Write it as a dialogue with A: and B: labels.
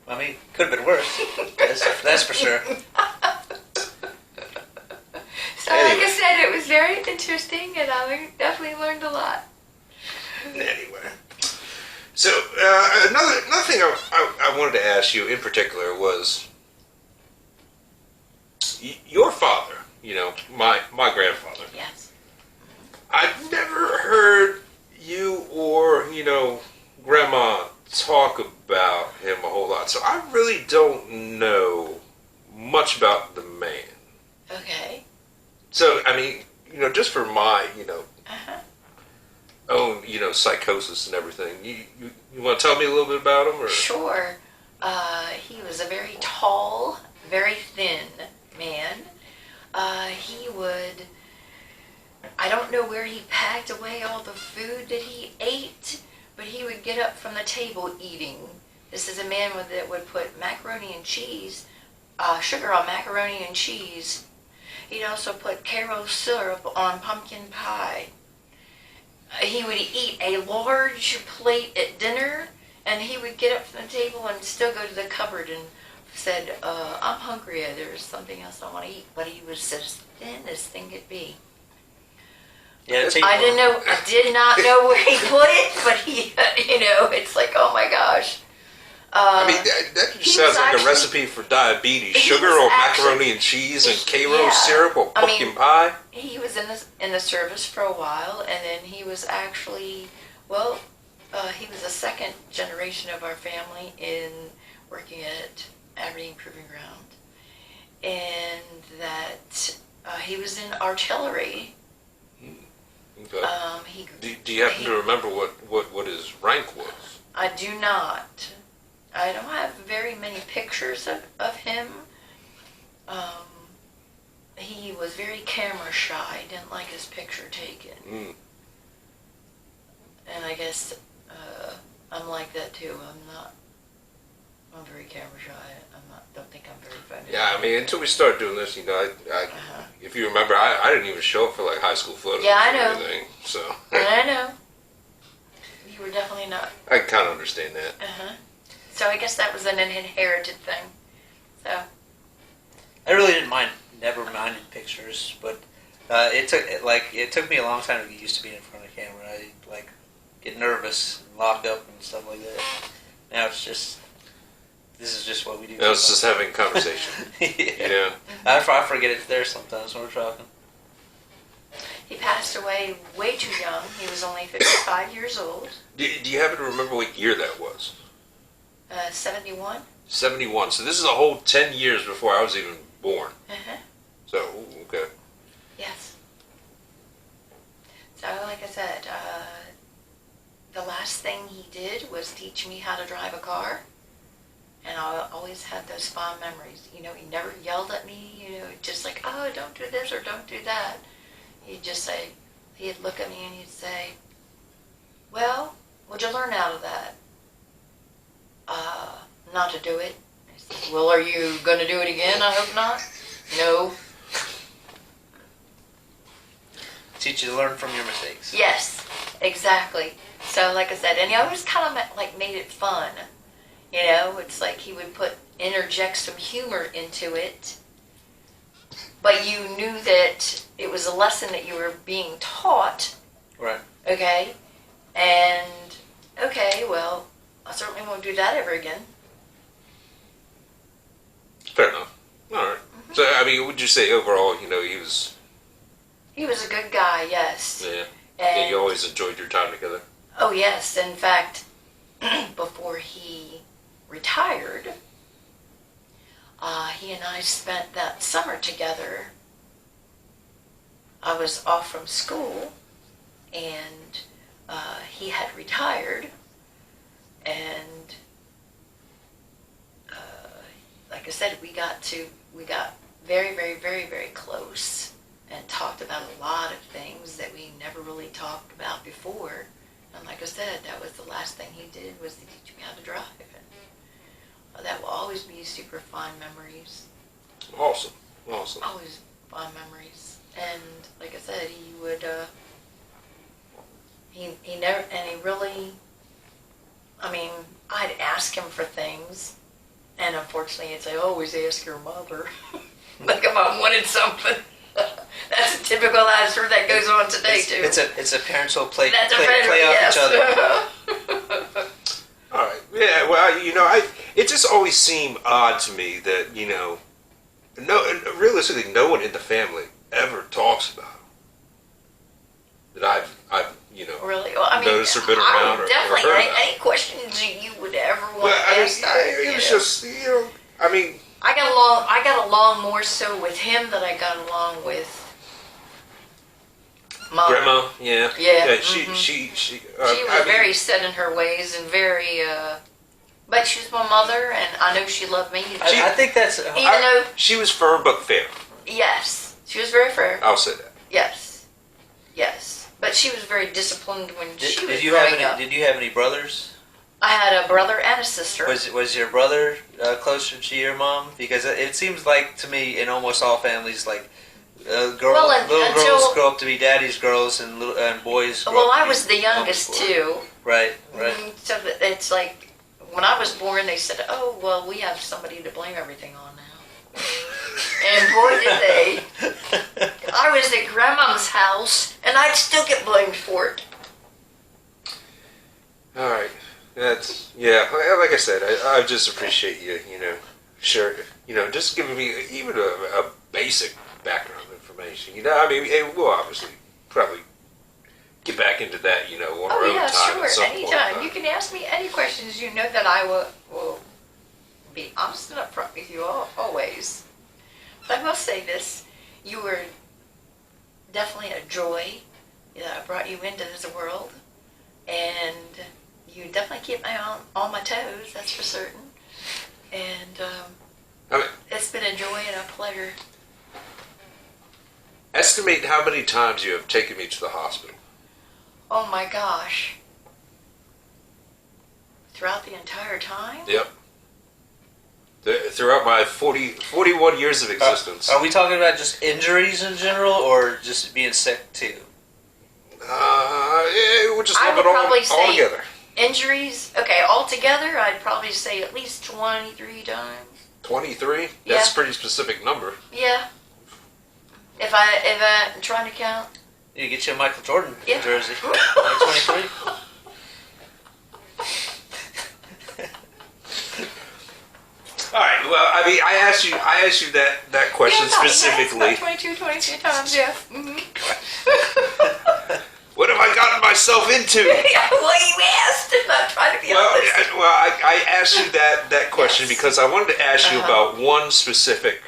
A: I mean, could have been worse. That's for sure.
B: So, like I said, it was very interesting, and I definitely learned a lot.
C: Anyway. So, another thing I wanted to ask you in particular was your father, my grandfather.
B: Yes.
C: I've never heard you or, Grandma talk about him a whole lot. So I really don't know much about the man.
B: Okay.
C: So, I mean, just for my,
B: Uh-huh.
C: own, psychosis and everything, you want to tell me a little bit about him? Or?
B: Sure. He was a very tall, very thin man. He would... I don't know where he packed away all the food that he ate, but he would get up from the table eating. This is a man that would put macaroni and cheese, sugar on macaroni and cheese. He'd also put Karo syrup on pumpkin pie. He would eat a large plate at dinner, and he would get up from the table and still go to the cupboard and said, I'm hungry, there's something else I want to eat. But he was as thin as thing could be.
A: Yeah,
B: I did not know where he put it, but he, it's like, oh my gosh.
C: I mean, that just sounds like a recipe for diabetes. Sugar on macaroni and cheese and Karo syrup on pumpkin pie.
B: He was in the service for a while, and then he was actually, he was the second generation of our family in working at Aberdeen Proving Ground. And that he was in artillery.
C: Okay. Do you happen to remember what his rank was?
B: I do not. I don't have very many pictures of him. He was very camera shy, didn't like his picture taken.
C: Mm.
B: And I guess I'm like that too. I'm very camera shy. Don't think I'm very funny.
C: Yeah, I mean, until we started doing this, if you remember, I didn't even show up for like high school photos.
B: Yeah, I
C: and
B: know.
C: Everything, so.
B: I know. You were definitely not.
C: I can kind of understand that.
B: So I guess that was an inherited thing. So.
A: I really never minded pictures, but it took me a long time to get used to being in front of the camera. I get nervous and lock up and stuff like that. Now it's just. This is just what we do.
C: No, it's just having a conversation.
A: Yeah. I forget it's there sometimes when we're talking.
B: He passed away way too young. He was only 55 years old.
C: Do you happen to remember what year that was?
B: 71.
C: 71. So this is a whole 10 years before I was even born. So, okay.
B: Yes. So, like I said, the last thing he did was teach me how to drive a car. And I always had those fond memories. He never yelled at me, just like, oh, don't do this or don't do that. He'd just say, he'd look at me and he'd say, well, what'd you learn out of that? Not to do it. I said, well, are you going to do it again? I hope not. No.
A: Teach you to learn from your mistakes.
B: Yes, exactly. So, like I said, and he always kind of made it fun. It's like he would interject some humor into it, but you knew that it was a lesson that you were being taught.
A: Right.
B: Okay? And, okay, well, I certainly won't do that ever again.
C: Fair enough. All right. Mm-hmm. So, I mean, would you say overall, he was...
B: He was a good guy, yes.
C: Yeah.
B: And
C: you always enjoyed your time together?
B: Oh, yes. In fact, before he retired, he and I spent that summer together. I was off from school, and he had retired, and like I said, we got very, very, very, very close and talked about a lot of things that we never really talked about before. And like I said, that was the last thing he did, was to teach me how to drive. And that will always be super fond memories.
C: Awesome.
B: Always fond memories. And like I said, he would, he never, and he really, I mean, I'd ask him for things, And unfortunately, it's I always ask your mother. Like if I wanted something. That's a typical answer that goes on today too.
A: It's a parents will play
B: That's a
A: play
B: parent,
A: off
B: yes.
A: each other.
C: All right. Yeah. Well, it just always seemed odd to me that realistically, no one in the family ever talks about it. That I've
B: Really? Well, I mean,
C: noticed or been around or
B: definitely
C: heard about.
B: any questions you would ever want
C: Well,
B: to
C: I mean,
B: ask.
C: it was just I mean,
B: I got along more so with him than I got along with Mom.
C: Grandma. Yeah.
B: Yeah,
C: She.
B: She was
C: I mean,
B: very set in her ways and very. But she's my mother, and I know she loved me.
A: I think that's.
B: Even though,
C: She was firm but fair.
B: yes, she was very fair.
C: I'll say that.
B: Yes. But she was very disciplined when she was
A: Did you have
B: growing up.
A: Did you have any brothers?
B: I had a brother and a sister.
A: Was your brother closer to your mom? Because it seems like to me in almost all families, like little girls grow up to be daddy's girls, and boys. Grow
B: Well,
A: up to
B: I
A: be
B: was the youngest
A: mom's boys.
B: too.
A: Right.
B: So it's like when I was born, they said, "Oh, well, we have somebody to blame everything on now." And boy, did they! I was at Grandma's house, and I'd still get blamed for it.
C: All right. That's like I said, I just appreciate you, share, just giving me even a basic background information. I mean, we'll obviously probably get back into that, on our own time.
B: Sure,
C: at some
B: anytime.
C: point.
B: You can ask me any questions. You know that I will be honest and upfront with you always. But I must say this: you were definitely a joy that I brought you into this world, and you definitely keep me on my toes. That's for certain. And it's been a joy and a pleasure.
C: Estimate how many times you have taken me to the hospital.
B: Oh my gosh! Throughout the entire time.
C: Yep. Throughout my 41 years of existence.
A: Are we talking about just injuries in general, or just being sick too?
C: We'll just
B: I
C: lump
B: would
C: it all
B: probably say
C: together.
B: injuries. Okay, altogether, I'd probably say at least 23 times.
C: 23?
B: Yeah.
C: That's a pretty specific number.
B: Yeah. If I'm trying to count.
A: You get you a Michael Jordan
B: Yeah.
A: jersey. 23.
C: All right. Well, I mean, I asked you that question specifically.
B: 22 times, yeah. Mm-hmm.
C: What have I gotten myself into?
B: Well, you asked, and I'm trying to be honest.
C: I asked you that question
B: Yes.
C: because I wanted to ask you about one specific